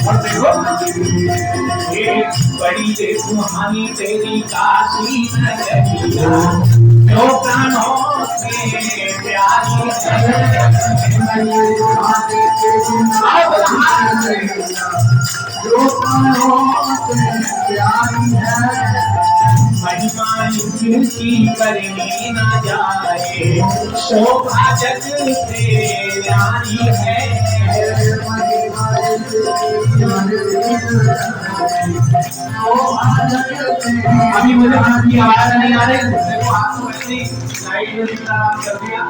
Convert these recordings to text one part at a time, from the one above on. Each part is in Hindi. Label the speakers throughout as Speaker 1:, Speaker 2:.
Speaker 1: और देखो बड़ी सुहानी तेरी काशी नगरिया जो प्राणों से प्यारी है महिमा की करनी न जाए शोभा जग से न्यारी है अभी मुझे आपकी आवाज नहीं आ रही देखो आपको ऐसे लाइट में कर दिया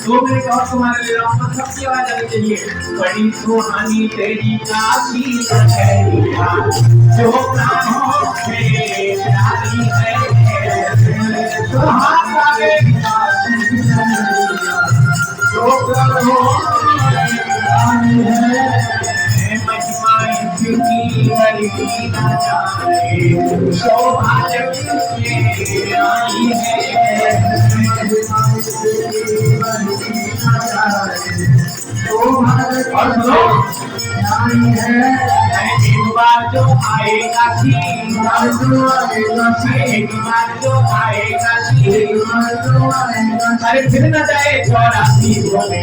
Speaker 1: तो मेरे और तुम्हारे ले रहा हूँ सबकी आवाज आनी चाहिए बड़ी सुहानी तेरी काशी नगरिया जो प्राणों से प्यारी है तो हाथ आगे काशी नगरिया जो प्राणों से प्यारी है महिमा की करनी न जाए शोभा जग से आई है एक बार जो आएगा अरे फिर न जाए चौरासी बोले